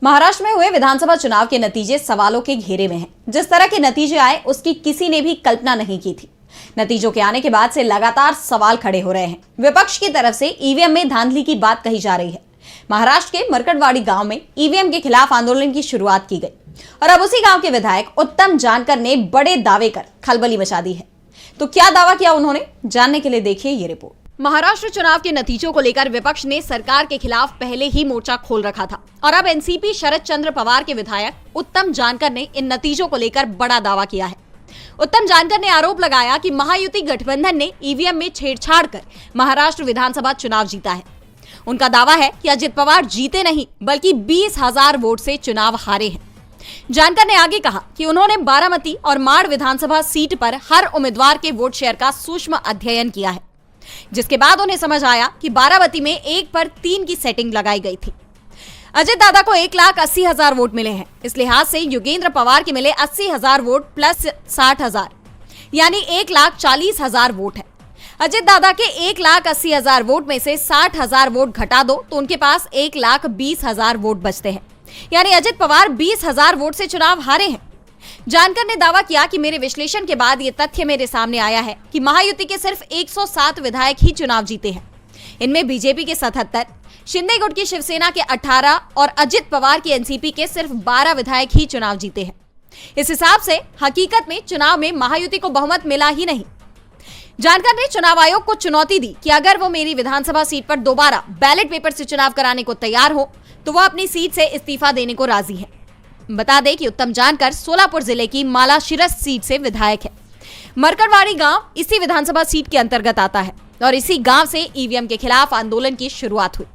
महाराष्ट्र में हुए विधानसभा चुनाव के नतीजे सवालों के घेरे में हैं। जिस तरह के नतीजे आए उसकी किसी ने भी कल्पना नहीं की थी। नतीजों के आने के बाद से लगातार सवाल खड़े हो रहे हैं। विपक्ष की तरफ से ईवीएम में धांधली की बात कही जा रही है। महाराष्ट्र के मरकटवाड़ी गांव में ईवीएम के खिलाफ आंदोलन की शुरुआत की गई और अब उसी गांव के विधायक उत्तम जानकर ने बड़े दावे कर खलबली मचा दी है। तो क्या दावा किया उन्होंने, जानने के लिए देखिए ये रिपोर्ट। महाराष्ट्र चुनाव के नतीजों को लेकर विपक्ष ने सरकार के खिलाफ पहले ही मोर्चा खोल रखा था और अब एनसीपी शरद चंद्र पवार के विधायक उत्तम जानकर ने इन नतीजों को लेकर बड़ा दावा किया है। उत्तम जानकर ने आरोप लगाया कि महायुति गठबंधन ने ईवीएम में छेड़छाड़ कर महाराष्ट्र विधानसभा चुनाव जीता है। उनका दावा है कि अजित पवार जीते नहीं बल्कि 20,000 वोट से चुनाव हारे हैं। जानकर ने आगे कहा कि उन्होंने बारामती और माड़ विधानसभा सीट पर हर उम्मीदवार के वोट शेयर का सूक्ष्म अध्ययन किया है, जिसके बाद उन्हें समझ आया कि बारामती में 1 पर 3 की सेटिंग लगाई गई थी। अजित दादा को 1,80,000 वोट मिले हैं। इस लिहाज से योगेंद्र पवार के मिले 80,000 वोट प्लस 60,000 यानी 1,40,000 वोट है। अजित दादा के 1,80,000 वोट में से 60,000 वोट घटा दो तो उनके पास 1,20,000 वोट बचते हैं, यानी अजित पवार 20,000 वोट से चुनाव हारे हैं। जानकर ने दावा किया कि मेरे विश्लेषण के बाद ये तथ्य मेरे सामने आया है कि महायुति के सिर्फ 107 विधायक ही चुनाव जीते हैं। इनमें बीजेपी के 77, शिंदे गुट की शिवसेना के 18 और अजित पवार की एनसीपी के सिर्फ 12 विधायक ही चुनाव जीते हैं। इस हिसाब से हकीकत में चुनाव में महायुति को बहुमत मिला ही नहीं। जानकर ने चुनाव आयोग को चुनौती दी कि अगर वो मेरी विधानसभा सीट पर दोबारा बैलेट पेपर से चुनाव कराने को तैयार हो तो वह अपनी सीट से इस्तीफा देने को राजी है। बता दें कि उत्तम जानकर सोलापुर जिले की मालाशिरस सीट से विधायक है। मरकटवाड़ी गांव इसी विधानसभा सीट के अंतर्गत आता है और इसी गांव से ईवीएम के खिलाफ आंदोलन की शुरुआत हुई।